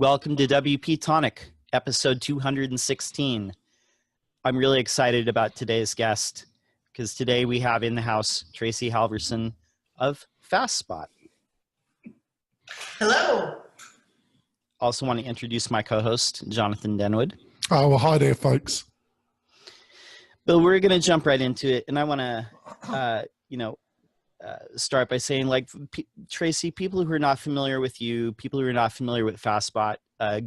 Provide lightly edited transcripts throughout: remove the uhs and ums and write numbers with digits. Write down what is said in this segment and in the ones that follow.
Welcome to WP-Tonic, episode 216. I'm really excited about today's guest because today we have in the house Tracey Halvorsen of Fastspot. Hello. Also want to introduce my co-host, Jonathan Denwood. Oh, well, hi there, folks. But we're going to jump right into it, and I want to, start by saying, Tracey, people who are not familiar with you, people who are not familiar with Fastspot,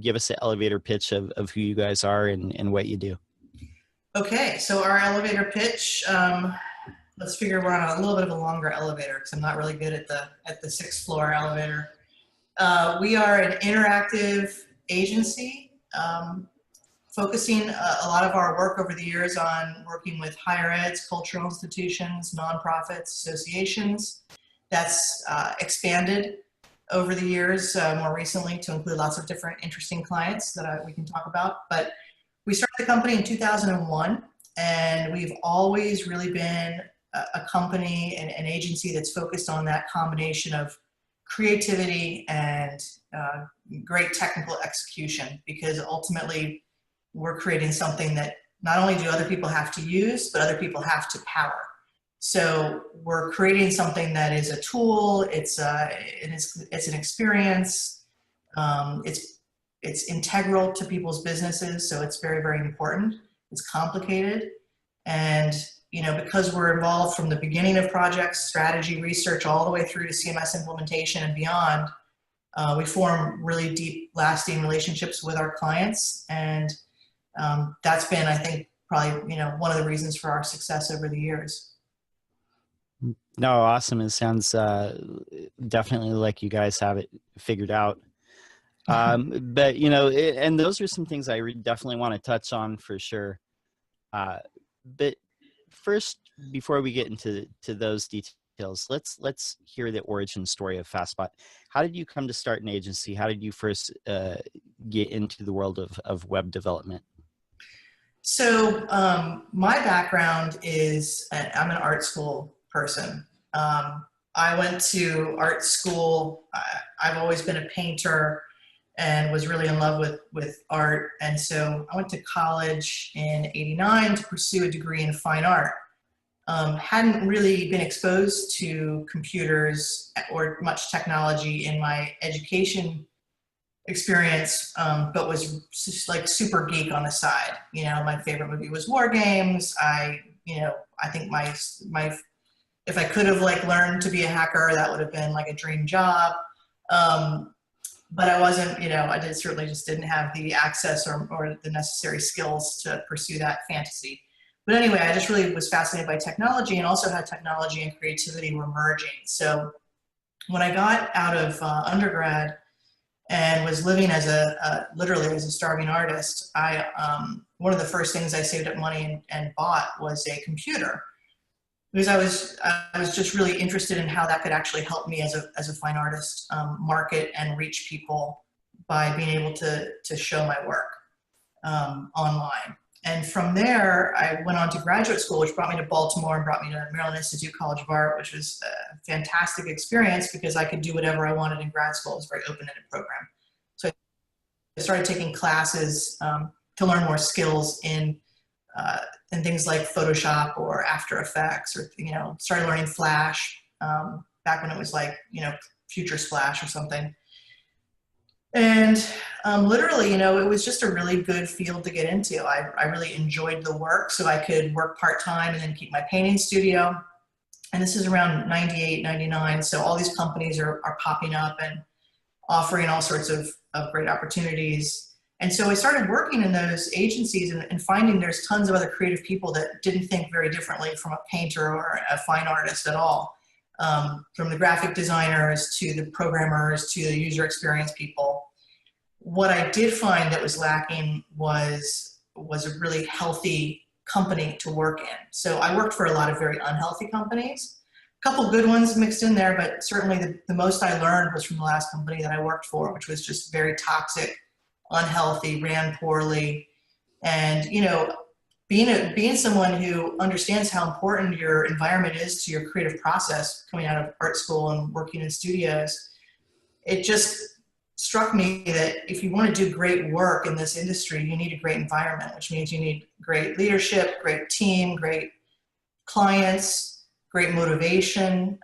give us an elevator pitch of who you guys are and what you do. Okay, so our elevator pitch, let's figure we're on a little bit of a longer elevator because I'm not really good at the sixth floor elevator. We are an interactive agency focusing a lot of our work over the years on working with higher eds, cultural institutions, nonprofits, associations. That's expanded over the years more recently to include lots of different interesting clients that we can talk about. But we started the company in 2001, and we've always really been a company and an agency that's focused on that combination of creativity and great technical execution, because ultimately we're creating something that not only do other people have to use, but other people have to power. So we're creating something that is a tool, it's an experience, it's integral to people's businesses, so it's very, very important. It's complicated, and because we're involved from the beginning of projects, strategy, research, all the way through to CMS implementation and beyond, we form really deep, lasting relationships with our clients, and that's been, I think, probably one of the reasons for our success over the years. No, awesome. It sounds definitely like you guys have it figured out. But and those are some things I definitely want to touch on for sure. But first, before we get into those details, let's hear the origin story of Fastspot. How did you come to start an agency? How did you first get into the world of web development? So my background is, I'm an art school person. I went to art school. I've always been a painter and was really in love with art. And so I went to college in '89 to pursue a degree in fine art. Hadn't really been exposed to computers or much technology in my education experience, but was just like super geek on the side. My favorite movie was War Games. I think if I could have learned to be a hacker, that would have been like a dream job. But I wasn't, I certainly just didn't have the access or the necessary skills to pursue that fantasy. But anyway, I just really was fascinated by technology, and also how technology and creativity were merging. So when I got out of undergrad and was living as literally as a starving artist, one of the first things I saved up money and bought was a computer, because I was just really interested in how that could actually help me as a fine artist market and reach people by being able to show my work online. And from there, I went on to graduate school, which brought me to Baltimore and brought me to Maryland Institute College of Art, which was a fantastic experience because I could do whatever I wanted in grad school. It was a very open-ended program. So I started taking classes to learn more skills in things like Photoshop or After Effects, or started learning Flash back when it was Future Splash or something. And literally, it was just a really good field to get into. I really enjoyed the work, so I could work part-time and then keep my painting studio. And this is around 98, 99, so all these companies are popping up and offering all sorts of great opportunities. And so I started working in those agencies and finding there's tons of other creative people that didn't think very differently from a painter or a fine artist at all. From the graphic designers to the programmers to the user experience people. What I did find that was lacking was a really healthy company to work in. So I worked for a lot of very unhealthy companies, a couple good ones mixed in there, but certainly the most I learned was from the last company that I worked for, which was just very toxic, unhealthy, ran poorly. And being someone who understands how important your environment is to your creative process coming out of art school and working in studios, it just struck me that if you want to do great work in this industry, you need a great environment, which means you need great leadership, great team, great clients, great motivation,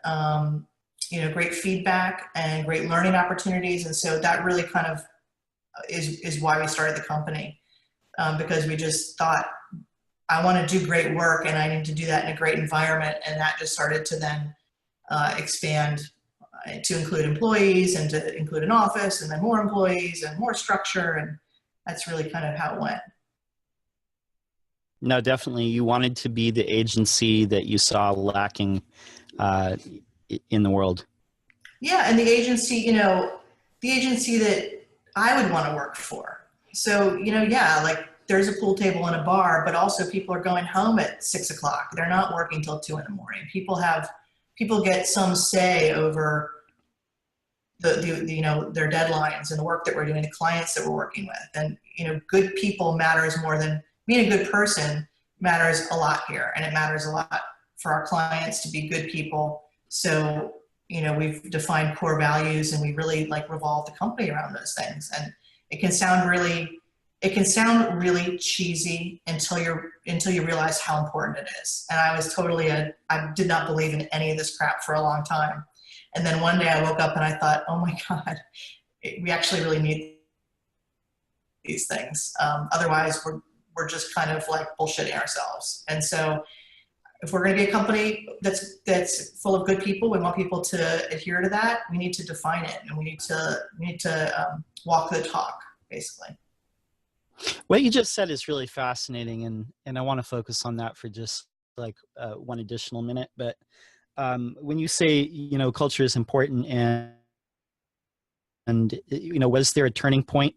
great feedback and great learning opportunities. And so that really kind of is why we started the company, because we just thought, I want to do great work and I need to do that in a great environment. And that just started to then expand to include employees and to include an office and then more employees and more structure. And that's really kind of how it went. No, definitely. You wanted to be the agency that you saw lacking in the world. Yeah, and the agency that I would want to work for. So, like there's a pool table and a bar, but also people are going home at 6 o'clock. They're not working till 2 in the morning. People get some say over their deadlines and the work that we're doing, the clients that we're working with. And, good people matters more than being a good person matters a lot here. And it matters a lot for our clients to be good people. So, we've defined core values and we really revolve the company around those things. And it can sound really cheesy until you realize how important it is. And I did not believe in any of this crap for a long time. And then one day I woke up and I thought, oh my God, we actually really need these things. Otherwise we're just kind of bullshitting ourselves. And so if we're going to be a company that's full of good people, we want people to adhere to that. We need to define it, and we need to walk the talk, basically. What you just said is really fascinating, and I want to focus on that for just one additional minute. But when you say culture is important, and was there a turning point,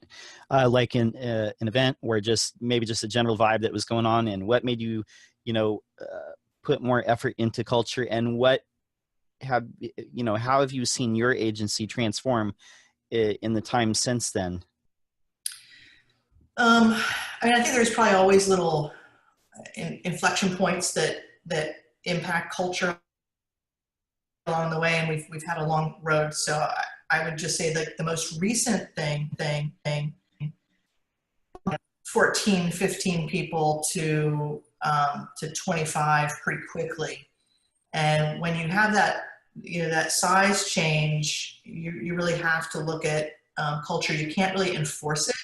like in an event where maybe just a general vibe that was going on, and what made you put more effort into culture, and how have you seen your agency transform in the time since then? I think there's probably always little inflection points that impact culture along the way, and we've had a long road. So I would just say that the most recent thing 14, 15 people to 25 pretty quickly. And when you have that, that size change, you really have to look at culture. You can't really enforce it,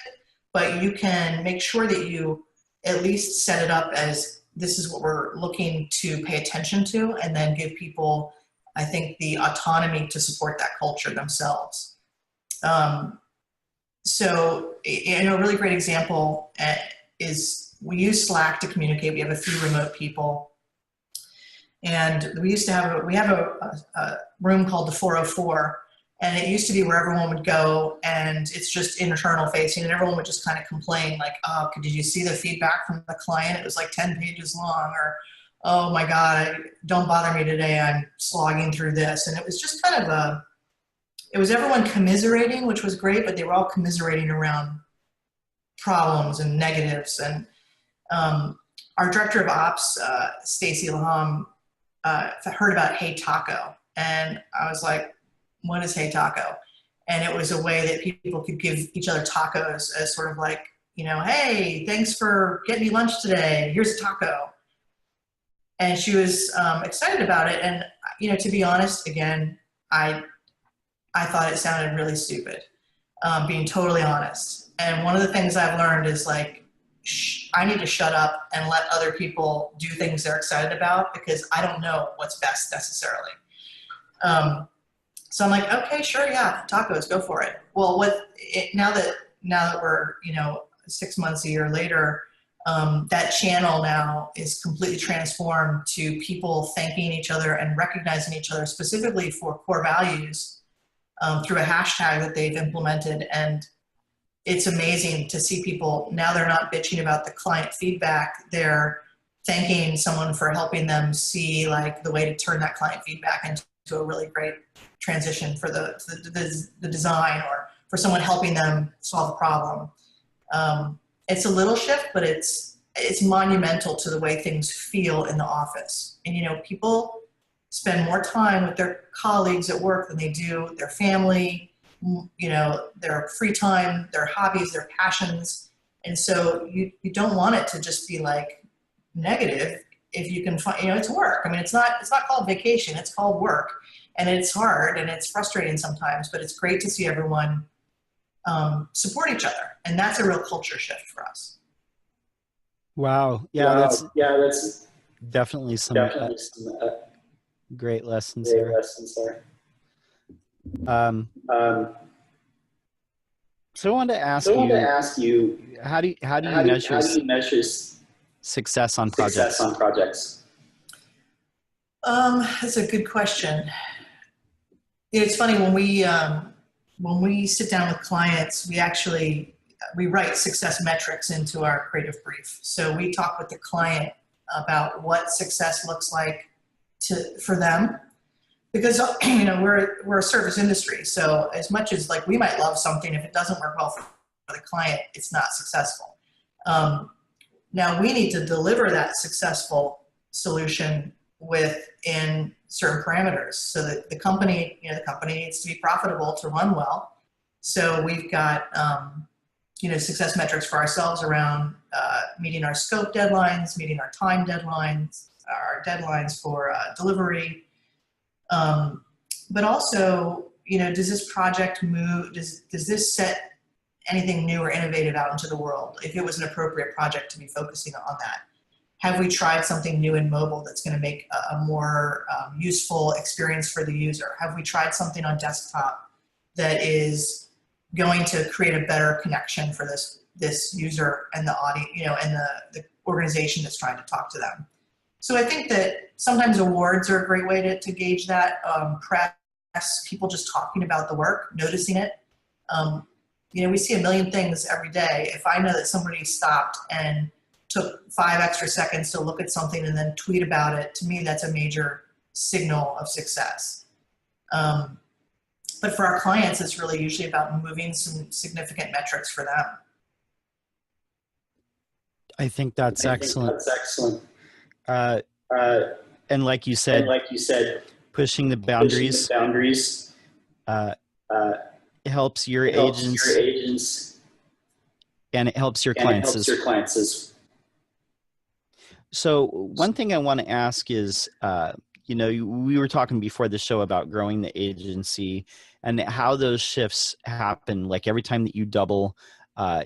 but you can make sure that you at least set it up as this is what we're looking to pay attention to, and then give people, I think, the autonomy to support that culture themselves. So, a really great example is we use Slack to communicate. We have a few remote people, and we have a room called the 404, and it used to be where everyone would go, and it's just internal facing, and everyone would just kind of complain oh, did you see the feedback from the client? It was 10 pages long, or, oh my God, don't bother me today, I'm slogging through this. And it was just kind of it was everyone commiserating, which was great, but they were all commiserating around problems and negatives. And our director of ops, Tracey Halvorsen, heard about Hey Taco. And I was like, what is Hey Taco? And it was a way that people could give each other tacos as sort of hey, thanks for getting me lunch today. Here's a taco. And she was excited about it. And, to be honest, again, I thought it sounded really stupid, being totally honest. And one of the things I've learned is I need to shut up and let other people do things they're excited about, because I don't know what's best necessarily. So I'm like, okay, sure, yeah, tacos, go for it. Well, now that we're 6 months, a year later, that channel now is completely transformed to people thanking each other and recognizing each other specifically for core values through a hashtag that they've implemented. And it's amazing to see people now. They're not bitching about the client feedback. They're thanking someone for helping them see the way to turn that client feedback into a really great transition for the design, or for someone helping them solve a problem. It's a little shift, but it's monumental to the way things feel in the office. And people spend more time with their colleagues at work than they do their family. their free time, their hobbies, their passions. And so you don't want it to just be like negative. If you can find, it's work. I mean, it's not called vacation, it's called work. And it's hard and it's frustrating sometimes, but it's great to see everyone support each other. And that's a real culture shift for us. Wow. Yeah, that's definitely some great lessons there. So I wanted to ask you, how do you measure success on projects? That's a good question. It's funny, when we sit down with clients, we write success metrics into our creative brief. So we talk with the client about what success looks like for them, because we're a service industry. So as much as like we might love something, if it doesn't work well for the client, it's not successful. Now we need to deliver that successful solution within certain parameters, so that the company needs to be profitable to run well. So we've got success metrics for ourselves around meeting our scope deadlines, meeting our time deadlines, our deadlines for delivery. But also, does this project move? Does this set anything new or innovative out into the world? If it was an appropriate project to be focusing on that. Have we tried something new in mobile that's going to make a more useful experience for the user? Have we tried something on desktop that is going to create a better connection for this user and the audience, and the organization that's trying to talk to them? So I think that sometimes awards are a great way to gauge that. Press, people just talking about the work, noticing it. We see a million things every day. If I know that somebody stopped and took 5 extra seconds to look at something and then tweet about it, to me, that's a major signal of success. But for our clients, it's really usually about moving some significant metrics for them. I think that's excellent. And like you said, pushing the boundaries helps your agents, and it helps your clients. So one thing I want to ask is, we were talking before the show about growing the agency and how those shifts happen. Like every time that you double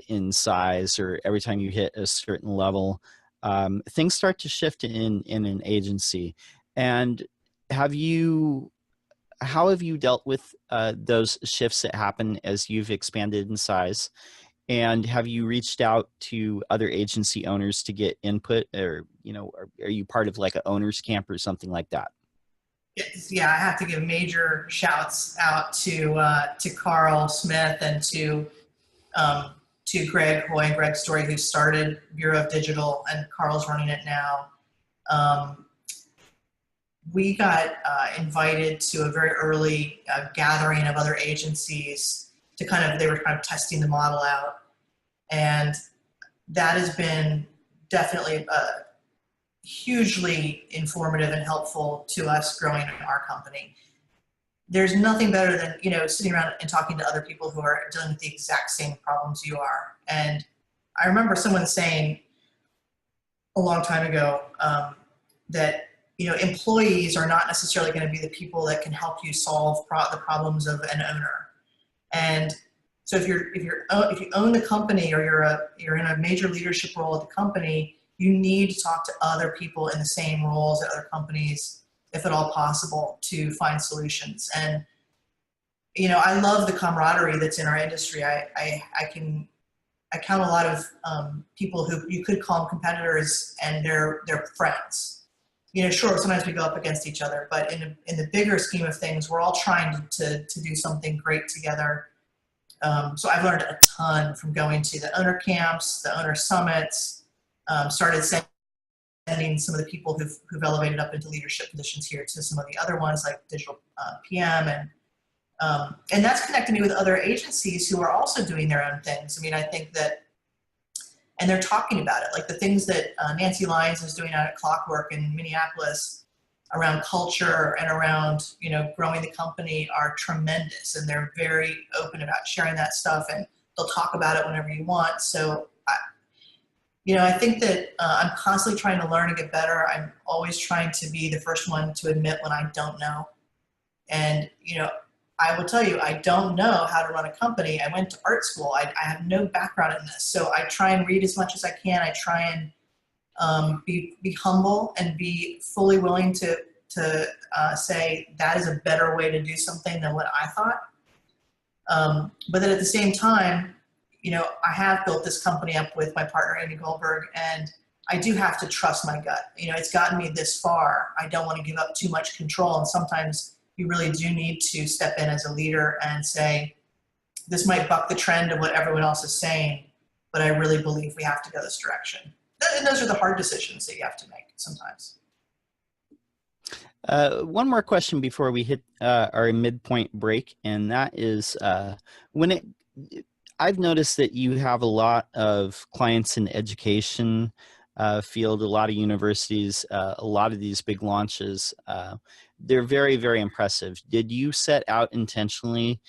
in size, or every time you hit a certain level, things start to shift in an agency. And how have you dealt with those shifts that happen as you've expanded in size? And have you reached out to other agency owners to get input, or are you part of like an owner's camp or something like that? Yeah, I have to give major shouts out to Carl Smith and to Greg Hoy and Greg Story, who started Bureau of Digital, and Carl's running it now. We got invited to a very early gathering of other agencies they were kind of testing the model out. And that has been definitely hugely informative and helpful to us growing our company. There's nothing better than, sitting around and talking to other people who are dealing with the exact same problems you are. And I remember someone saying a long time ago that, employees are not necessarily going to be the people that can help you solve the problems of an owner. And so if you own the company, or you're in a major leadership role at the company, you need to talk to other people in the same roles at other companies, if at all possible, to find solutions. And I love the camaraderie that's in our industry. I count a lot of people who you could call them competitors, and they're friends. Sure, sometimes we go up against each other, but in the bigger scheme of things, we're all trying to do something great together. So I've learned a ton from going to the owner camps, the owner summits, started sending some of the people who've elevated up into leadership positions here to some of the other ones, like digital PM, and that's connected me with other agencies who are also doing their own things. I mean, I think that, and they're talking about it, like the things that Nancy Lyons is doing out at Clockwork in Minneapolis around culture and around, you know, growing the company are tremendous, and they're very open about sharing that stuff, and they'll talk about it whenever you want. So, you know, I think that I'm constantly trying to learn and get better. I'm always trying to be the first one to admit when I don't know. And, you know, I will tell you, I don't know how to run a company. I went to art school. I have no background in this. So I try and read as much as I can. I try and be humble and be fully willing to say that is a better way to do something than what I thought. But then at the same time, you know, I have built this company up with my partner, Amy Goldberg, and I do have to trust my gut. You know, it's gotten me this far. I don't want to give up too much control. And sometimes you really do need to step in as a leader and say, this might buck the trend of what everyone else is saying, but I really believe we have to go this direction. And those are the hard decisions that you have to make sometimes. One more question before we hit our midpoint break, and that is I've noticed that you have a lot of clients in the education field, a lot of universities, a lot of these big launches. They're very, very impressive. Did you set out intentionally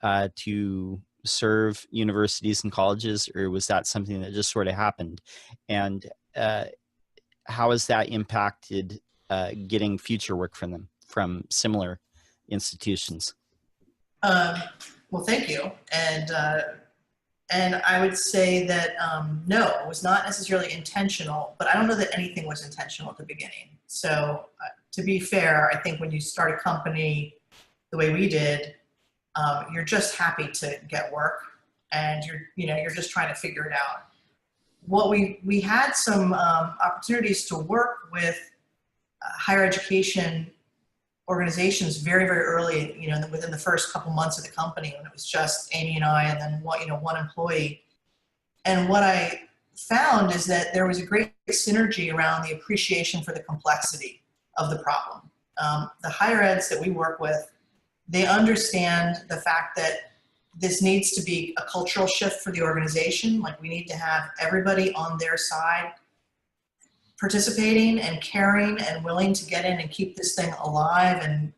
to serve universities and colleges, or was that something that just sort of happened? And how has that impacted getting future work from them, from similar institutions? Well, thank you. And I would say that no, it was not necessarily intentional, but I don't know that anything was intentional at the beginning. So to be fair, I think when you start a company the way we did, you're just happy to get work, and you're just trying to figure it out. What we had some opportunities to work with higher education organizations very, very early, you know, within the first couple months of the company, when it was just Amy and I, and then one employee. And what I found is that there was a great synergy around the appreciation for the complexity of the problem. The higher eds that we work with, they understand the fact that this needs to be a cultural shift for the organization. Like, we need to have everybody on their side participating and caring and willing to get in and keep this thing alive and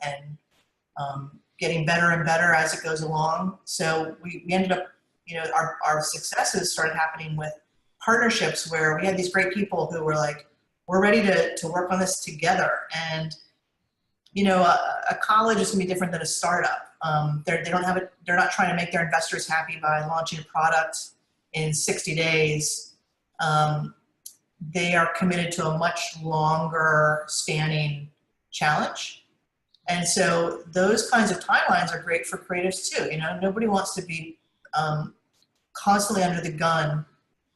getting better and better as it goes along. So we ended up, you know, our successes started happening with partnerships where we had these great people who were like, we're ready to work on this together. And, you know, a college is gonna be different than a startup. They're not trying to make their investors happy by launching a product in 60 days. They are committed to a much longer spanning challenge. And so those kinds of timelines are great for creatives too. You know, nobody wants to be constantly under the gun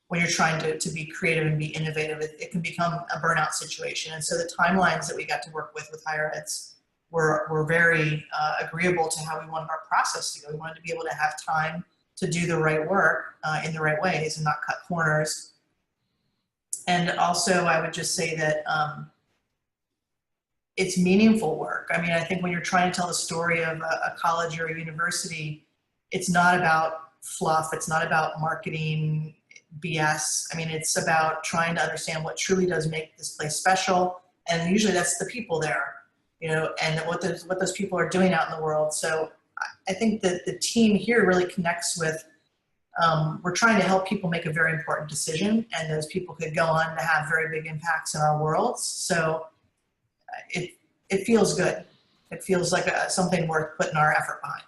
when you're trying to be creative and be innovative. It can become a burnout situation. And so the timelines that we got to work with higher eds were very agreeable to how we wanted our process to go. We wanted to be able to have time to do the right work in the right ways and not cut corners. And also, I would just say that it's meaningful work. I mean, I think when you're trying to tell the story of a college or a university, it's not about fluff. It's not about marketing BS. I mean, it's about trying to understand what truly does make this place special. And usually that's the people there, you know, and what those people are doing out in the world. So I think that the team here really connects with, we're trying to help people make a very important decision, and those people could go on to have very big impacts in our worlds. So it feels good. It feels like something worth putting our effort behind.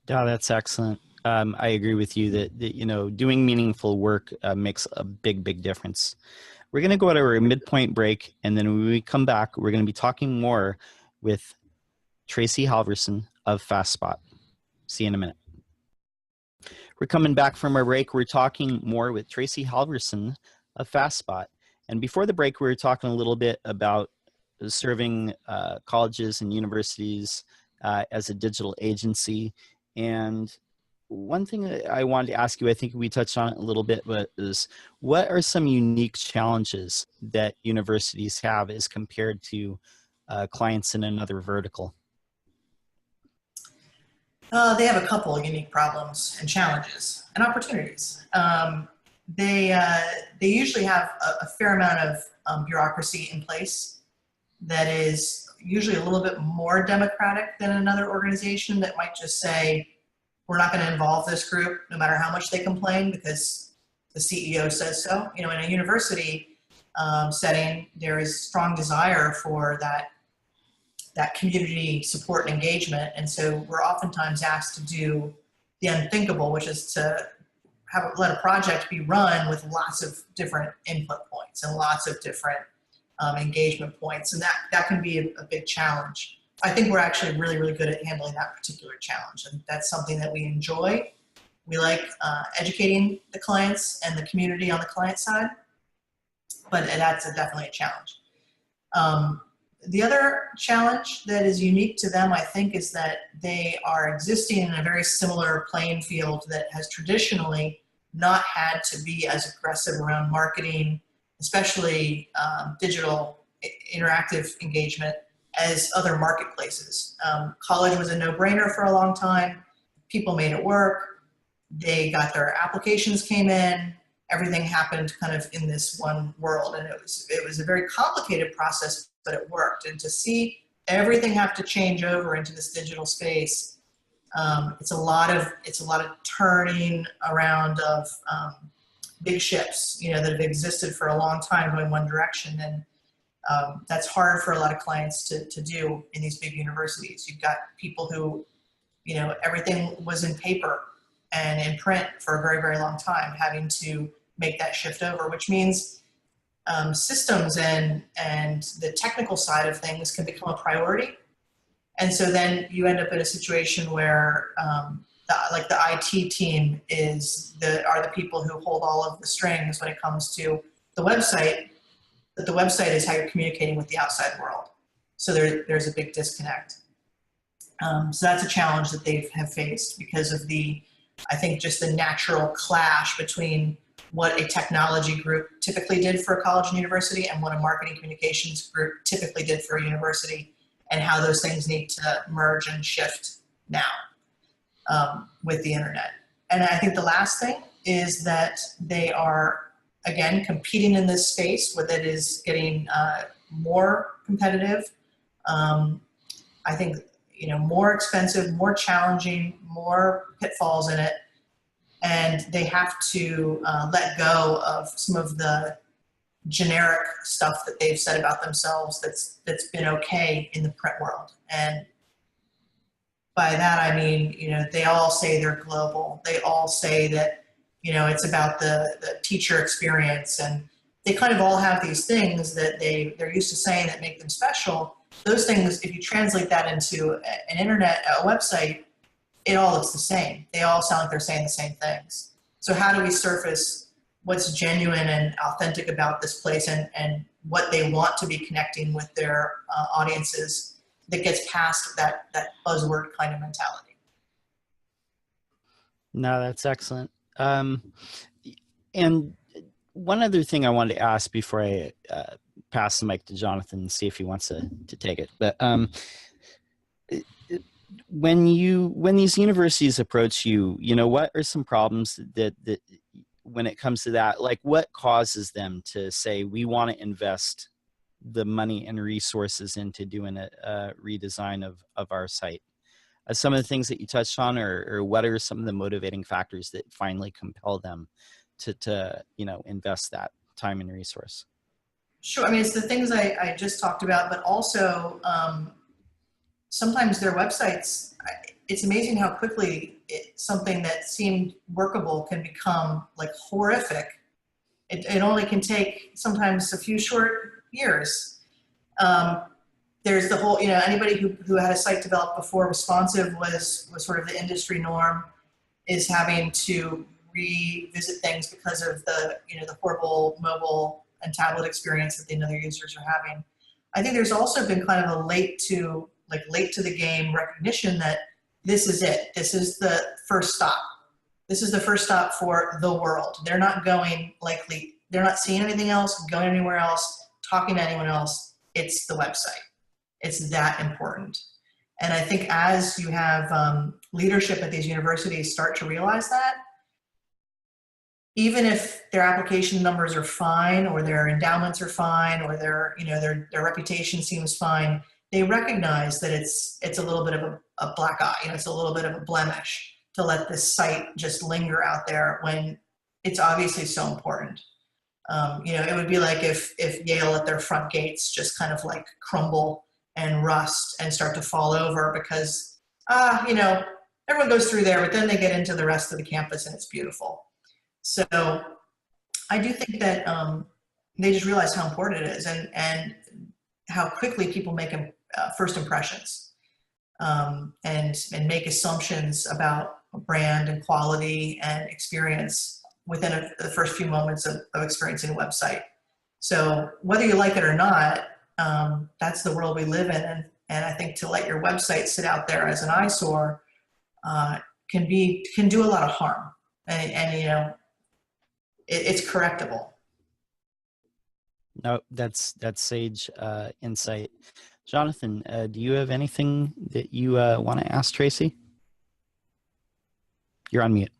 Yeah, that's excellent. I agree with you that you know, doing meaningful work makes a big, big difference. We're going to go to our midpoint break, and then when we come back, we're going to be talking more with Tracey Halvorsen of Fastspot. See you in a minute. We're coming back from our break. We're talking more with Tracey Halvorsen of Fastspot. And before the break, we were talking a little bit about serving colleges and universities as a digital agency. And one thing that I wanted to ask you, I think we touched on it a little bit, but is what are some unique challenges that universities have as compared to clients in another vertical? They have a couple of unique problems and challenges and opportunities. They usually have a fair amount of bureaucracy in place. that is usually a little bit more democratic than another organization that might just say, we're not going to involve this group no matter how much they complain because the CEO says so. You know, in a university setting, there is strong desire for that community support and engagement. And so we're oftentimes asked to do the unthinkable, which is to let a project be run with lots of different input points and lots of different engagement points. And that can be a big challenge. I think we're actually really, really good at handling that particular challenge. And that's something that we enjoy. We like educating the clients and the community on the client side, but that's definitely a challenge. The other challenge that is unique to them, I think, is that they are existing in a very similar playing field that has traditionally not had to be as aggressive around marketing, especially digital interactive engagement, as other marketplaces. College was a no-brainer for a long time. People made it work. They got their applications came in. Everything happened kind of in this one world, and it was a very complicated process, but it worked. And to see everything have to change over into this digital space, it's a lot of turning around of big ships, you know, that have existed for a long time going one direction, and that's hard for a lot of clients to do in these big universities. You've got people who, you know, everything was in paper and in print for a very, very long time, having to make that shift over, which means systems and the technical side of things can become a priority. And so then you end up in a situation where the IT team are the people who hold all of the strings when it comes to the website, but the website is how you're communicating with the outside world. So there's a big disconnect. So that's a challenge that they have faced because of I think just the natural clash between what a technology group typically did for a college and university and what a marketing communications group typically did for a university, and how those things need to merge and shift now with the internet. And I think the last thing is that they are, again, competing in this space where that is getting more competitive. I think, you know, more expensive, more challenging, more pitfalls in it. And they have to let go of some of the generic stuff that they've said about themselves that's been okay in the print world. And by that, I mean, you know, they all say they're global. They all say that, you know, it's about the teacher experience. And they kind of all have these things that they're used to saying that make them special. Those things, if you translate that into a website, it all looks the same. They all sound like they're saying the same things. So how do we surface what's genuine and authentic about this place and what they want to be connecting with their audiences that gets past that buzzword kind of mentality? No, that's excellent. And one other thing I wanted to ask before I pass the mic to Jonathan and see if he wants to take it. But when these universities approach you, you know, what are some problems that when it comes to that, like what causes them to say, we want to invest the money and resources into doing a redesign of our site? Some of the things that you touched on, or what are some of the motivating factors that finally compel them to you know, invest that time and resource? Sure. I mean, it's the things I just talked about, but also sometimes their websites, it's amazing how quickly something that seemed workable can become like horrific. It only can take sometimes a few short years. There's the whole, you know, anybody who had a site developed before responsive was sort of the industry norm, is having to revisit things because of the, you know, the horrible mobile and tablet experience that they know their users are having. I think there's also been kind of a late to the game recognition that this is it. This is the first stop. This is the first stop for the world. They're not going they're not seeing anything else, going anywhere else, talking to anyone else. It's the website. It's that important. And I think as you have leadership at these universities start to realize that, even if their application numbers are fine, or their endowments are fine, or their reputation seems fine, they recognize that it's a little bit of a black eye. It's a little bit of a blemish to let this site just linger out there when it's obviously so important. It would be like if Yale let their front gates just kind of like crumble and rust and start to fall over because, everyone goes through there, but then they get into the rest of the campus and it's beautiful. So I do think that they just realize how important it is and how quickly people make first impressions and make assumptions about brand and quality and experience within the first few moments of experiencing a website. So whether you like it or not, that's the world we live in. And I think to let your website sit out there as an eyesore can do a lot of harm. And it's correctable. No, that's sage insight. Jonathan, do you have anything that you want to ask Tracey? You're on mute.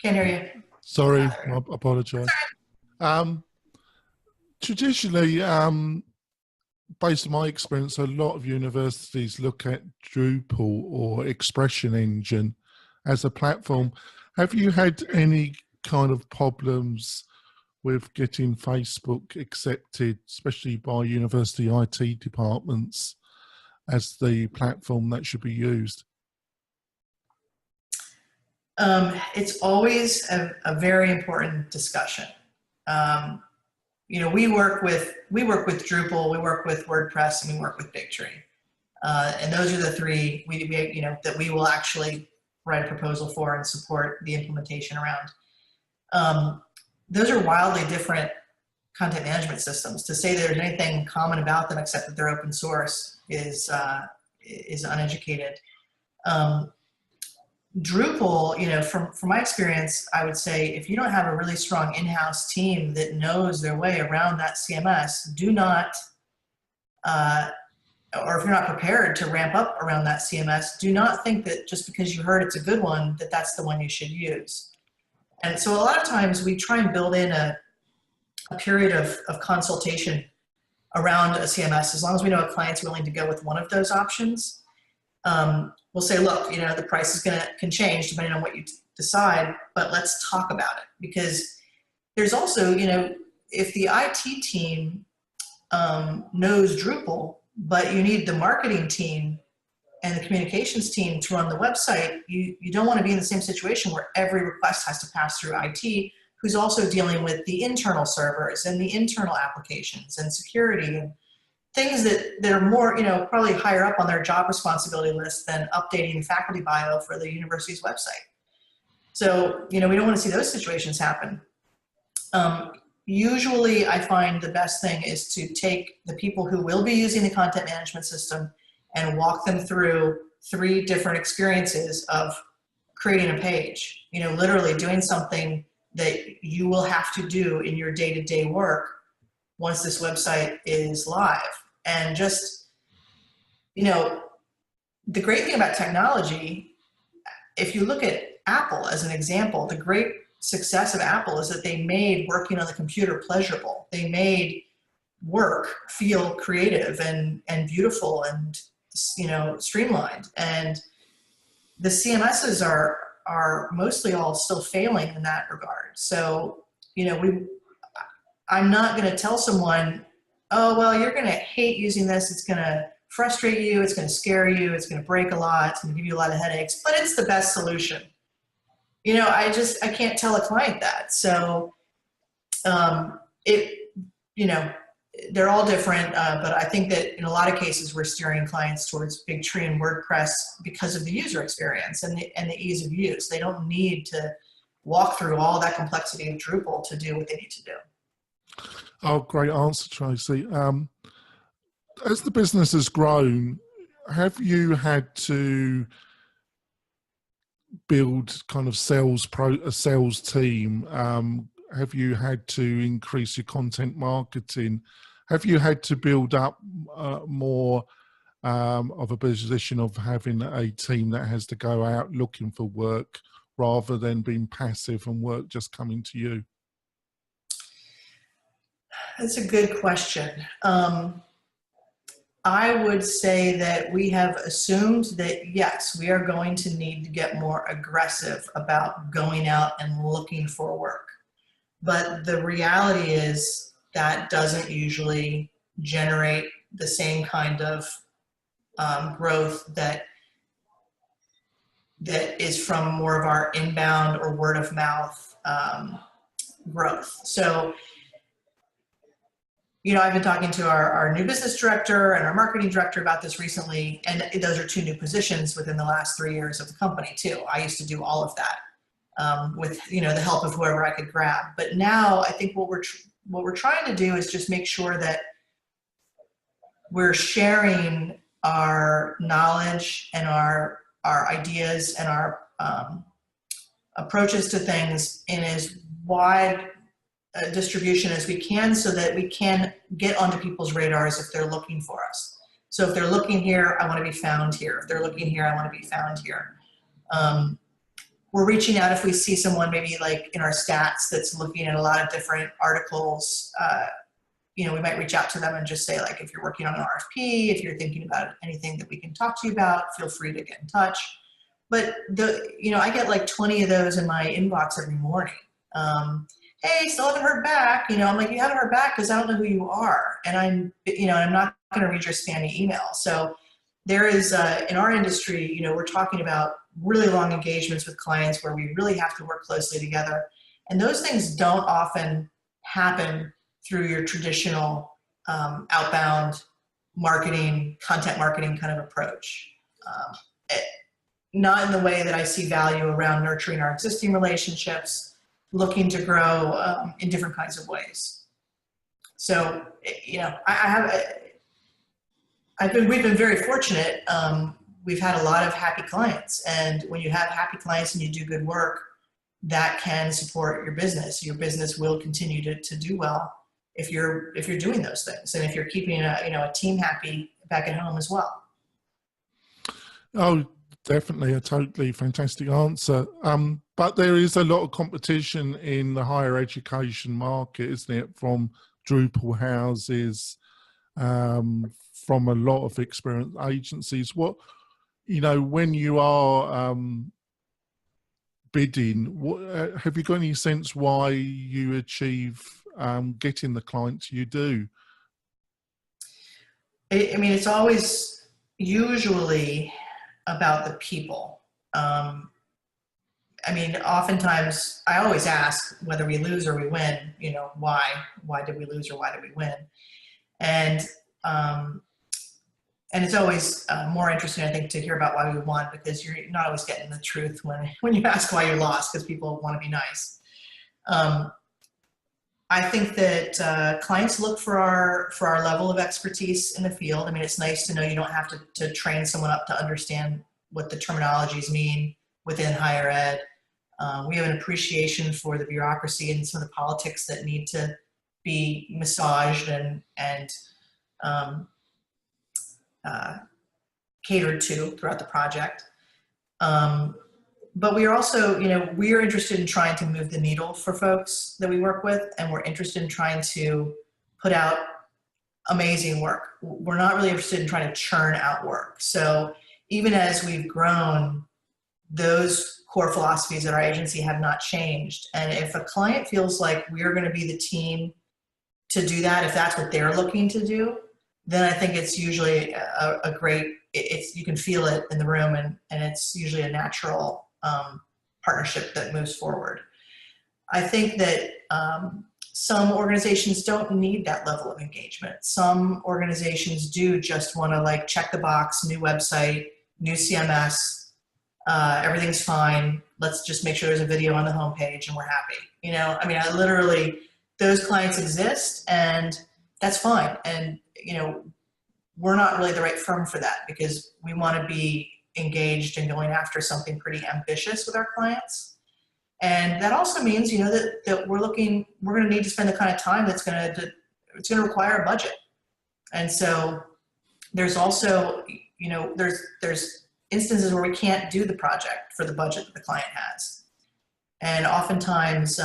Can't hear you. Sorry, I apologise. Traditionally, based on my experience, a lot of universities look at Drupal or Expression Engine as a platform. Have you had any kind of problems with getting Facebook accepted, especially by university IT departments, as the platform that should be used? It's always a very important discussion. We work with Drupal, we work with WordPress, and we work with BigTree. And those are the three that we will actually write a proposal for and support the implementation around. Those are wildly different content management systems. To say there's anything common about them except that they're open source is uneducated. Drupal, from my experience, I would say if you don't have a really strong in-house team that knows their way around that CMS, do not, or if you're not prepared to ramp up around that CMS, do not think that just because you heard it's a good one, that that's the one you should use. And so a lot of times we try and build in a period of consultation around a CMS, as long as we know a client's willing to go with one of those options. We'll say, look, the price can change depending on what you decide, but let's talk about it. Because there's also, if the IT team knows Drupal, but you need the marketing team and the communications team to run the website, you don't want to be in the same situation where every request has to pass through IT, who's also dealing with the internal servers and the internal applications and security and things that are more, probably higher up on their job responsibility list than updating the faculty bio for the university's website. So, we don't want to see those situations happen. Usually I find the best thing is to take the people who will be using the content management system and walk them through 3 different experiences of creating a page, literally doing something that you will have to do in your day-to-day work once this website is live. And just, the great thing about technology, if you look at Apple as an example, the great success of Apple is that they made working on the computer pleasurable. They made work feel creative and beautiful and, streamlined. And the CMSs are mostly all still failing in that regard. So, I'm not going to tell someone, oh, well, you're going to hate using this. It's going to frustrate you. It's going to scare you. It's going to break a lot. It's going to give you a lot of headaches, but it's the best solution. I can't tell a client that. So they're all different, but I think that in a lot of cases we're steering clients towards BigTree and WordPress because of the user experience and the ease of use. They don't need to walk through all that complexity of Drupal to do what they need to do. Oh, great answer, Tracey. As the business has grown, have you had to build kind of a sales team? Have you had to increase your content marketing? Have you had to build up more of a position of having a team that has to go out looking for work rather than being passive and work just coming to you? That's a good question. I would say that we have assumed that, yes, we are going to need to get more aggressive about going out and looking for work. But the reality is that doesn't usually generate the same kind of growth that is from more of our inbound or word of mouth growth. So, you know, I've been talking to our new business director and our marketing director about this recently, and those are two new positions within the last 3 years of the company too. I used to do all of that with, you know, the help of whoever I could grab. But now I think what we're trying to do is just make sure that we're sharing our knowledge and our ideas and our approaches to things in as wide distribution as we can, so that we can get onto people's radars if they're looking for us. So if they're looking here, I want to be found here. If they're looking here, I want to be found here. We're reaching out if we see someone maybe like in our stats that's looking at a lot of different articles. You know, we might reach out to them and just say, like, if you're working on an RFP, if you're thinking about anything that we can talk to you about, feel free to get in touch. But you know, I get like 20 of those in my inbox every morning. Hey, still haven't heard back. You know, I'm like, you haven't heard back because I don't know who you are, and I'm not going to read your spammy email. So there is in our industry, you know, we're talking about really long engagements with clients where we really have to work closely together, and those things don't often happen through your traditional outbound marketing, content marketing kind of approach. Not in the way that I see value around nurturing our existing relationships, looking to grow in different kinds of ways. So, you know, we've been very fortunate. We've had a lot of happy clients, and when you have happy clients and you do good work, that can support your business. Your business will continue to do well if you're doing those things, and if you're keeping a team happy back at home as well. Oh, definitely a totally fantastic answer. But there is a lot of competition in the higher education market, isn't it? From Drupal houses, from a lot of experienced agencies. What, you know, when you are bidding, have you got any sense why you achieve getting the clients you do? I mean, it's always usually about the people. I mean, oftentimes I always ask whether we lose or we win, you know, why did we lose or why did we win? And it's always more interesting, I think, to hear about why we won, because you're not always getting the truth when you ask why you lost, because people want to be nice. I think that clients look for our level of expertise in the field. I mean, it's nice to know you don't have to train someone up to understand what the terminologies mean within higher ed. We have an appreciation for the bureaucracy and some of the politics that need to be massaged and catered to throughout the project. But we are also, you know, we are interested in trying to move the needle for folks that we work with, and we're interested in trying to put out amazing work. We're not really interested in trying to churn out work. So even as we've grown, those core philosophies at our agency have not changed. And if a client feels like we're going to be the team to do that, if that's what they're looking to do, then I think it's usually a great, you can feel it in the room, and it's usually a natural partnership that moves forward. I think that some organizations don't need that level of engagement. Some organizations do just want to, like, check the box, new website, new CMS, everything's fine. Let's just make sure there's a video on the homepage and we're happy. You know, I mean, those clients exist, and that's fine. And, you know, we're not really the right firm for that, because we want to be engaged in going after something pretty ambitious with our clients. And that also means, you know, that we're going to need to spend the kind of time that's it's going to require a budget. And so there's also, you know, there's instances where we can't do the project for the budget that the client has. And oftentimes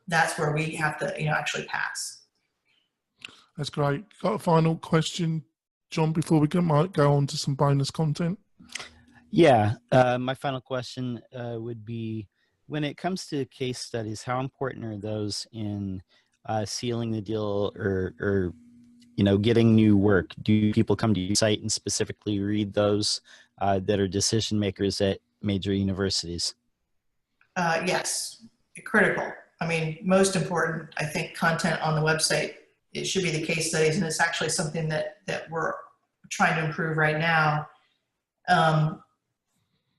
that's where we have to, actually pass. That's great. Got a final question, John, before we might go on to some bonus content? Yeah, my final question would be, when it comes to case studies, how important are those in sealing the deal or getting new work? Do people come to your site and specifically read those that are decision makers at major universities? Yes, critical. I mean, most important, I think, content on the website, it should be the case studies, and it's actually something that we're trying to improve right now.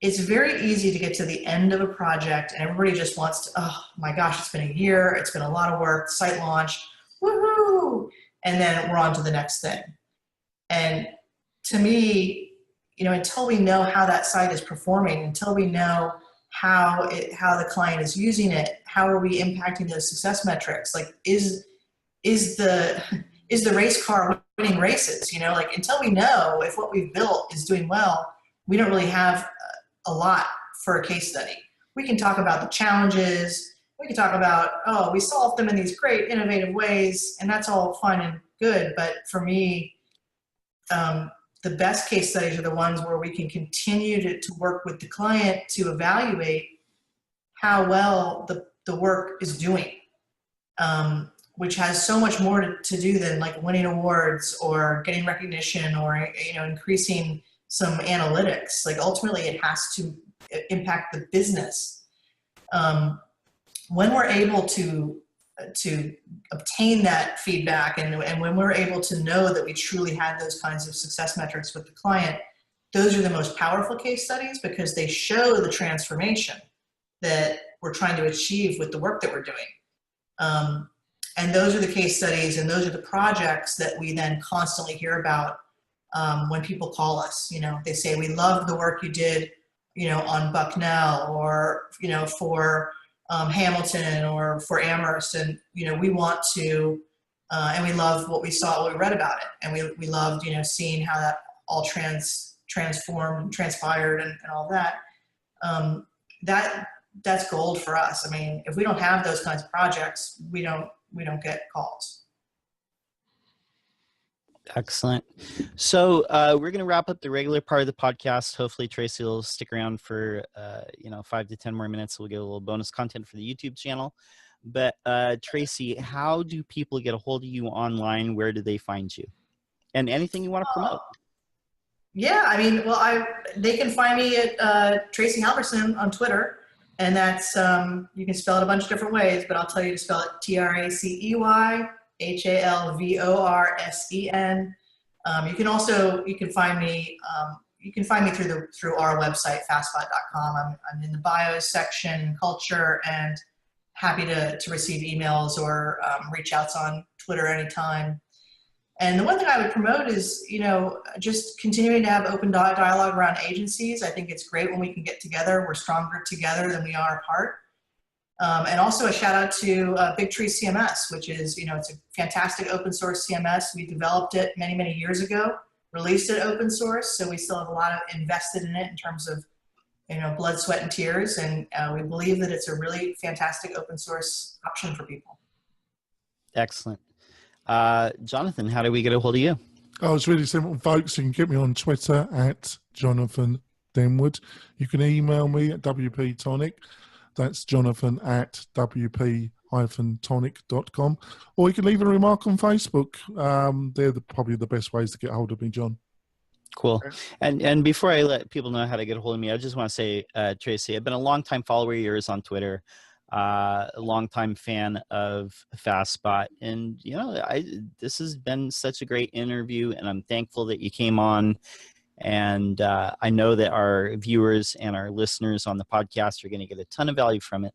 It's very easy to get to the end of a project and everybody just wants to, oh my gosh, it's been a year, it's been a lot of work, site launched, woohoo, and then we're on to the next thing. And to me, until we know how that site is performing, until we know how the client is using it, how are we impacting those success metrics? Like, is the race car winning races? Until we know if what we've built is doing well, we don't really have a lot for a case study. We can talk about the challenges. We can talk about, oh, we solved them in these great innovative ways, and that's all fine and good. But for me, the best case studies are the ones where we can continue to work with the client to evaluate how well the work is doing, which has so much more to do than like winning awards or getting recognition or increasing some analytics. Like, ultimately it has to impact the business. When we're able to obtain that feedback and when we're able to know that we truly had those kinds of success metrics with the client, those are the most powerful case studies because they show the transformation that we're trying to achieve with the work that we're doing. And those are the case studies and those are the projects that we then constantly hear about when people call us. They say, we love the work you did, on Bucknell or, for Hamilton or for Amherst, and we want to, and we love what we saw, what we read about it, and we loved seeing how that all transformed, transpired, and all that. That's gold for us. I mean, if we don't have those kinds of projects, we don't get calls. Excellent. So we're going to wrap up the regular part of the podcast. Hopefully Tracey will stick around for 5 to 10 more minutes. We'll get a little bonus content for the YouTube channel. But Tracey, how do people get a hold of you online? Where do they find you? And anything you want to promote? Yeah, I mean, well, they can find me at Tracey Halvorsen on Twitter, and that's you can spell it a bunch of different ways, but I'll tell you to spell it TRACEY HALVORSEN. You can find me through our website, fastspot.com. I'm in the bios section, culture, and happy to receive emails or reach outs on Twitter anytime. And the one thing I would promote is, just continuing to have open dialogue around agencies. I think it's great when we can get together. We're stronger together than we are apart. And also a shout out to Big Tree CMS, which is, it's a fantastic open source CMS. We developed it many, many years ago, released it open source. So we still have a lot of invested in it in terms of, blood, sweat, and tears. And we believe that it's a really fantastic open source option for people. Excellent. Jonathan, how do we get a hold of you? Oh, it's really simple, folks. You can get me on Twitter at Jonathan Denwood. You can email me at WP-Tonic. That's Jonathan at WP-Tonic.com. Or you can leave a remark on Facebook. They're probably the best ways to get hold of me, John. Cool. And before I let people know how to get a hold of me, I just want to say, Tracey, I've been a longtime follower of yours on Twitter, a longtime fan of Fastspot. And, this has been such a great interview, and I'm thankful that you came on. And I know that our viewers and our listeners on the podcast are going to get a ton of value from it.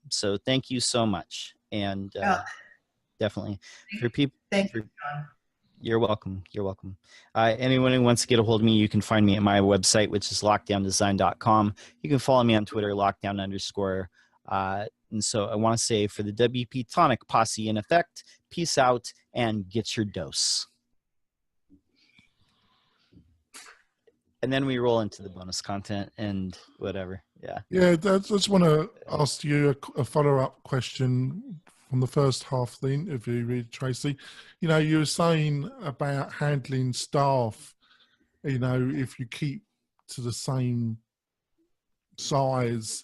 So thank you so much. And definitely for people. Thank you, John. You're welcome. You're welcome. Anyone who wants to get a hold of me, you can find me at my website, which is lockdowndesign.com. You can follow me on Twitter, lockdown_. And so I want to say, for the WP-Tonic posse in effect, peace out and get your dose. and then we roll into the bonus content and whatever. Yeah. Yeah, I just want to ask you a follow-up question from the first half of the interview with Tracey. You know, you were saying about handling staff, you know, if you keep to the same size,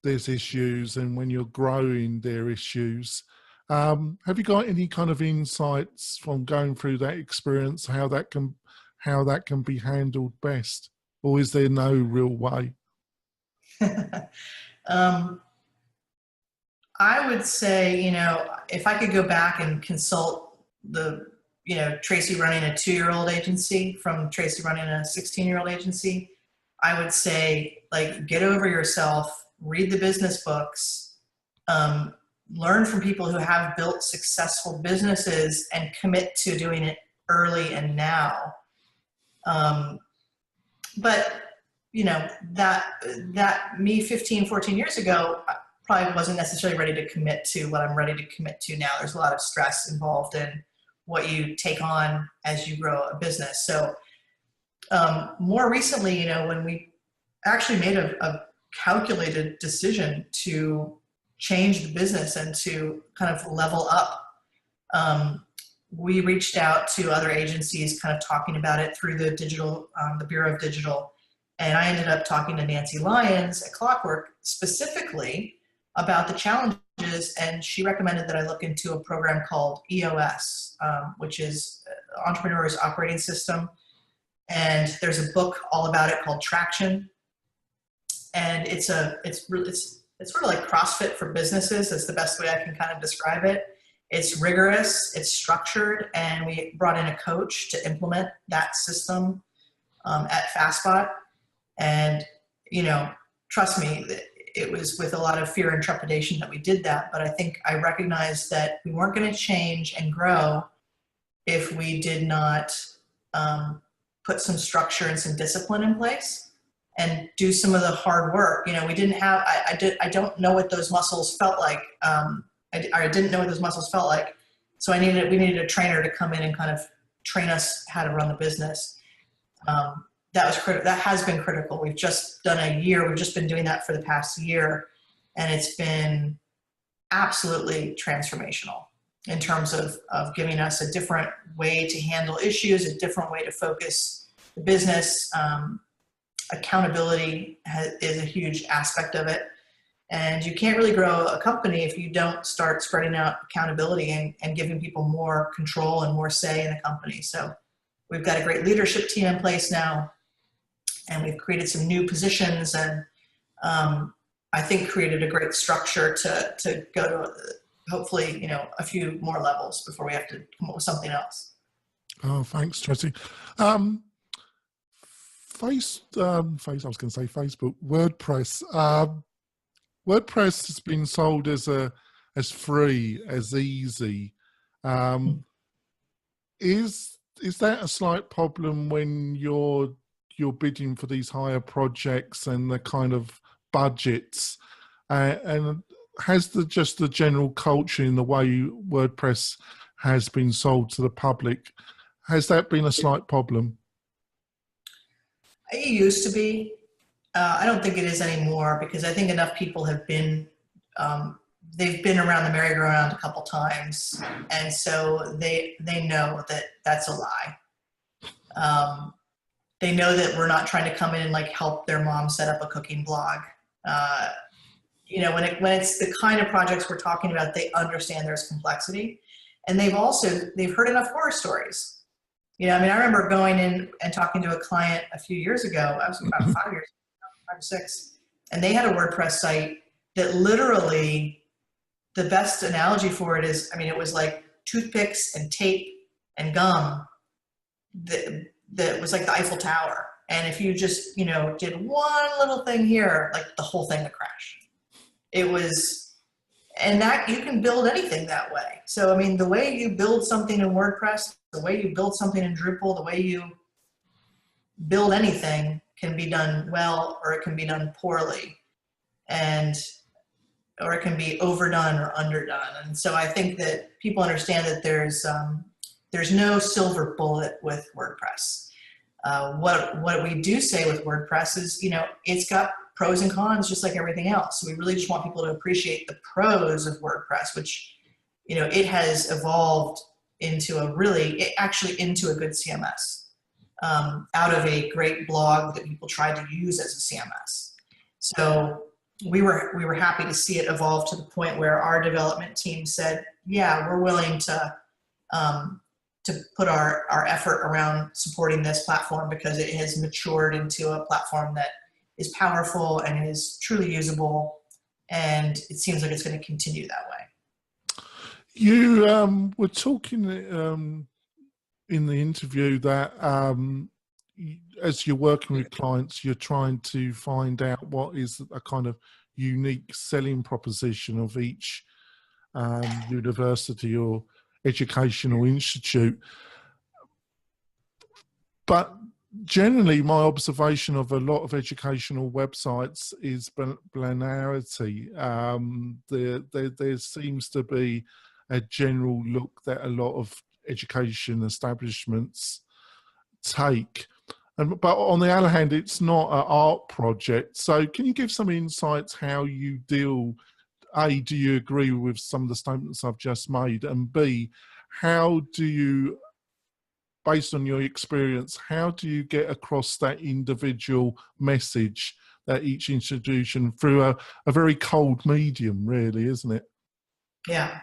there's issues, and when you're growing, there are issues. Have you got any kind of insights from going through that experience, how that can be handled best, or is there no real way? I would say, you know, if I could go back and consult Tracey running a 2-year-old agency from Tracey running a 16-year-old agency, I would say, like, get over yourself, read the business books, learn from people who have built successful businesses, and commit to doing it early and now. But you know, that me 15, 14 years ago, probably wasn't necessarily ready to commit to what I'm ready to commit to now. There's a lot of stress involved in what you take on as you grow a business. So more recently, you know, when we actually made a calculated decision to change the business and to kind of level up, we reached out to other agencies kind of talking about it through the digital, the Bureau of Digital. And I ended up talking to Nancy Lyons at Clockwork specifically about the challenges, and she recommended that I look into a program called EOS, which is Entrepreneur's Operating System. And there's a book all about it called Traction. And it's sort of like CrossFit for businesses. That's the best way I can kind of describe it. It's rigorous, it's structured, and we brought in a coach to implement that system at Fastspot. And, you know, trust me, it was with a lot of fear and trepidation that we did that. But I think I recognized that we weren't going to change and grow if we did not put some structure and some discipline in place and do some of the hard work. You know, we didn't have, I don't know what those muscles felt like. I didn't know what those muscles felt like. So we needed a trainer to come in and kind of train us how to run the business. That was critical. That has been critical. We've just done a year. We've just been doing that for the past year, and it's been absolutely transformational in terms of giving us a different way to handle issues, a different way to focus the business. Accountability is a huge aspect of it, and you can't really grow a company if you don't start spreading out accountability and giving people more control and more say in the company. So we've got a great leadership team in place now, and we've created some new positions, and I think created a great structure to go to hopefully, you know, a few more levels before we have to come up with something else. Oh, thanks, Tracey. I was going to say Facebook, WordPress. WordPress has been sold as free, as easy. Is that a slight problem when you're bidding for these higher projects and the kind of budgets? And has just the general culture in the way WordPress has been sold to the public, has that been a slight problem? It used to be. I don't think it is anymore, because I think enough people have been, they've been around the merry-go-round a couple times, and so they know that that's a lie. They know that we're not trying to come in and like help their mom set up a cooking blog. You know, when it's the kind of projects we're talking about, they understand there's complexity, and they've heard enough horror stories. You know, I mean, I remember going in and talking to a client a few years ago. I was about 5 years ago, 5 or 6, and they had a WordPress site that literally, the best analogy for it is, I mean, it was like toothpicks and tape and gum that was like the Eiffel Tower. And if you just, you know, did one little thing here, like the whole thing would crash. It was, and that you can build anything that way. So, I mean, the way you build something in WordPress, the way you build something in Drupal, the way you build anything can be done well, or it can be done poorly, or it can be overdone or underdone. And so I think that people understand that there's no silver bullet with WordPress. What we do say with WordPress is, it's got pros and cons just like everything else. So we really just want people to appreciate the pros of WordPress, which, it has evolved into into a good CMS, out of a great blog that people tried to use as a CMS. So we were happy to see it evolve to the point where our development team said, yeah, we're willing to put our effort around supporting this platform because it has matured into a platform that is powerful and is truly usable, and it seems like it's going to continue that way. You were talking in the interview that as you're working with clients, you're trying to find out what is a kind of unique selling proposition of each university or educational institute. But generally, my observation of a lot of educational websites is banality. There seems to be a general look that a lot of education establishments take. But on the other hand, it's not an art project. So can you give some insights how you deal, A, do you agree with some of the statements I've just made? And B, how do you, based on your experience, how do you get across that individual message that each institution through a very cold medium, really, isn't it? Yeah,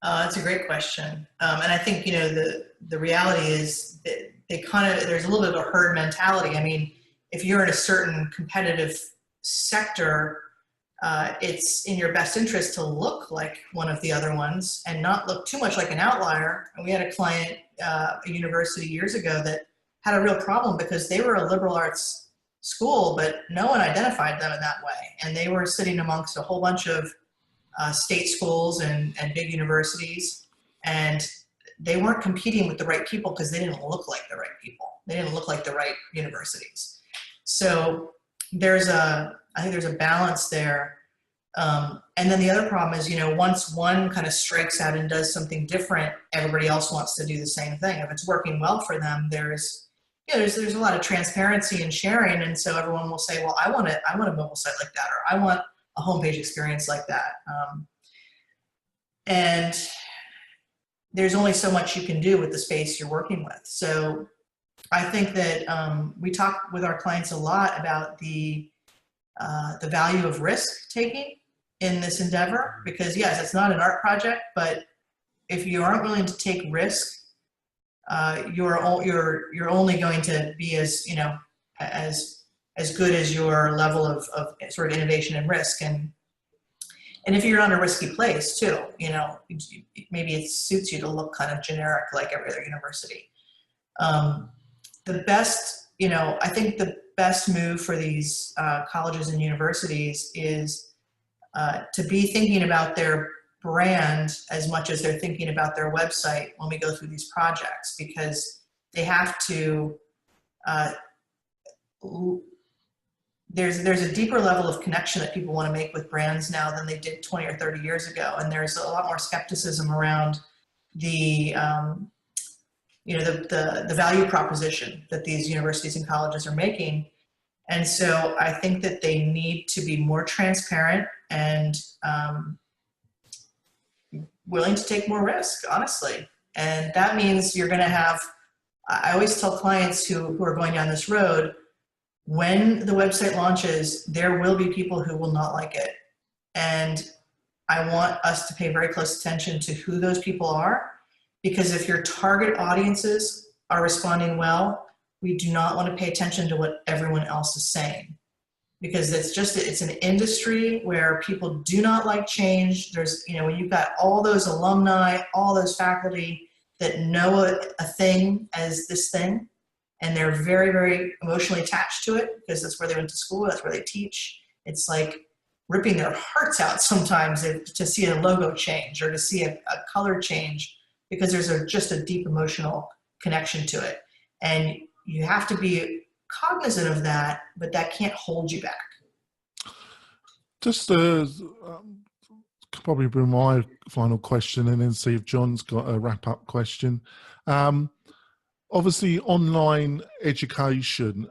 that's a great question. And I think, the reality is that there's a little bit of a herd mentality. I mean, if you're in a certain competitive sector, it's in your best interest to look like one of the other ones and not look too much like an outlier. And we had a client, a university years ago, that had a real problem because they were a liberal arts school, but no one identified them in that way. And they were sitting amongst a whole bunch of state schools and big universities, and they weren't competing with the right people because they didn't look like the right people. They didn't look like the right universities. So I think there's a balance there. And then the other problem is, once one kind of strikes out and does something different, everybody else wants to do the same thing. If it's working well for them, there's a lot of transparency and sharing. And so everyone will say, well, I want a mobile site like that, or I want a homepage experience like that. And there's only so much you can do with the space you're working with. So I think that we talk with our clients a lot about the value of risk taking in this endeavor, because yes, it's not an art project, but if you aren't willing to take risk, you're only going to be as good as your level of sort of innovation and risk. And if you're on a risky place too, maybe it suits you to look kind of generic like every other university. I think the best move for these colleges and universities is to be thinking about their brand as much as they're thinking about their website when we go through these projects, because they have to, there's a deeper level of connection that people want to make with brands now than they did 20 or 30 years ago. And there's a lot more skepticism around the value proposition that these universities and colleges are making. And so I think that they need to be more transparent and willing to take more risk, honestly. And that means you're going to have, I always tell clients who are going down this road, when the website launches, there will be people who will not like it. And I want us to pay very close attention to who those people are, because if your target audiences are responding well, we do not want to pay attention to what everyone else is saying, because it's an industry where people do not like change. There's, when you've got all those alumni, all those faculty that know a thing as this thing, and they're very, very emotionally attached to it because that's where they went to school, that's where they teach. It's like ripping their hearts out sometimes to see a logo change or to see a color change, because there's just a deep emotional connection to it. And you have to be cognizant of that, but that can't hold you back. Just probably bring my final question and then see if John's got a wrap-up question. obviously online education,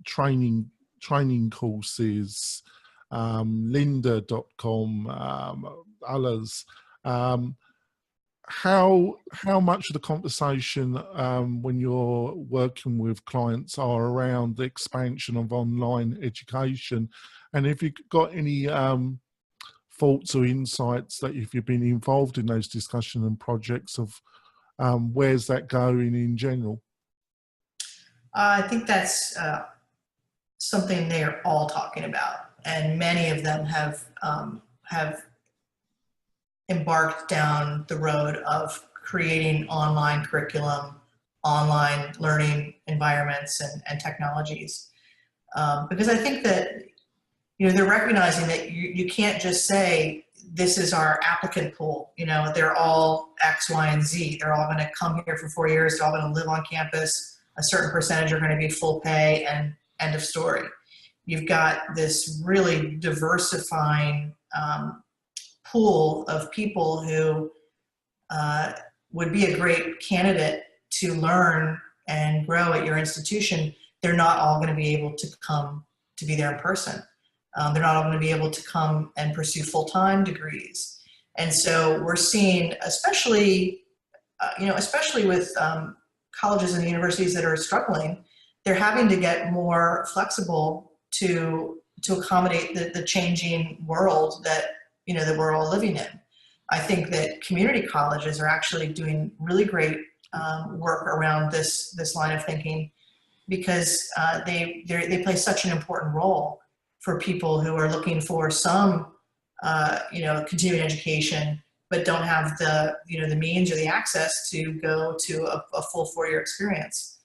training courses, lynda.com, others. How much of the conversation when you're working with clients are around the expansion of online education, and if you've got any thoughts or insights that if you've been involved in those discussions and projects of where's that going in general? I think that's something they are all talking about, and many of them have embarked down the road of creating online curriculum, online learning environments and technologies. Because I think that, they're recognizing that you can't just say, this is our applicant pool. They're all X, Y, and Z. They're all going to come here for 4 years. They're all going to live on campus. A certain percentage are going to be full pay, and end of story. You've got this really diversifying pool of people who would be a great candidate to learn and grow at your institution. They're not all going to be able to come to be there in person. They're not all going to be able to come and pursue full-time degrees. And so we're seeing, especially with colleges and universities that are struggling, they're having to get more flexible to accommodate the changing world that we're all living in. I think that community colleges are actually doing really great work around this line of thinking, because they play such an important role for people who are looking for some continuing education, but don't have the means or the access to go to a full 4-year experience.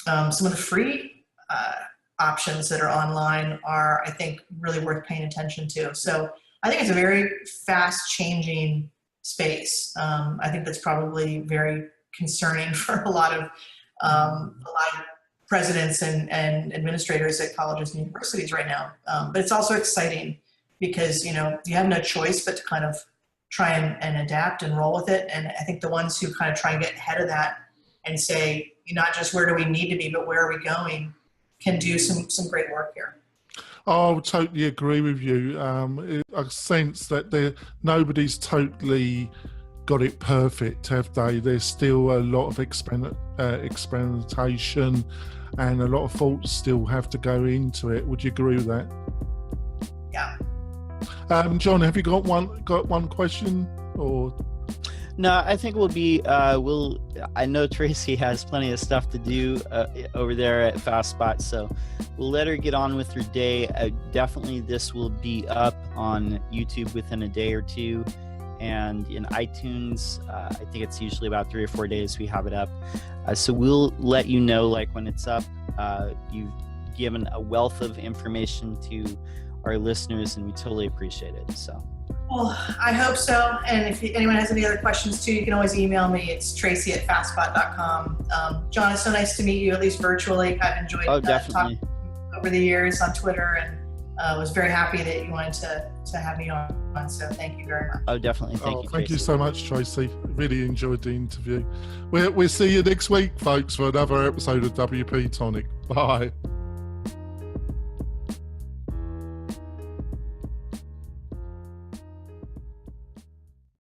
Some of the free options that are online are, I think, really worth paying attention to. So I think it's a very fast changing space. I think that's probably very concerning for a lot of presidents and administrators at colleges and universities right now. But it's also exciting because, you have no choice but to kind of try and adapt and roll with it. And I think the ones who kind of try and get ahead of that and say, not just where do we need to be, but where are we going, can do some great work here. I would totally agree with you. I sense that nobody's totally got it perfect, have they? There's still a lot of experimentation and a lot of thoughts still have to go into it. Would you agree with that? Yeah. John, have you got one question or? No, I think I know Tracey has plenty of stuff to do over there at Fastspot, so we'll let her get on with her day. Definitely this will be up on YouTube within a day or two, and in iTunes, I think it's usually about 3 or 4 days we have it up. So we'll let you know when it's up. You've given a wealth of information to our listeners, and we totally appreciate it. So. Well, I hope so. And if anyone has any other questions too, you can always email me. It's Tracey@fastspot.com. John, it's so nice to meet you, at least virtually. I've enjoyed talking over the years on Twitter, and was very happy that you wanted to have me on. So thank you very much. Oh, definitely. Thank you, Thank you so much, Tracey. Really enjoyed the interview. We'll see you next week, folks, for another episode of WP-Tonic. Bye.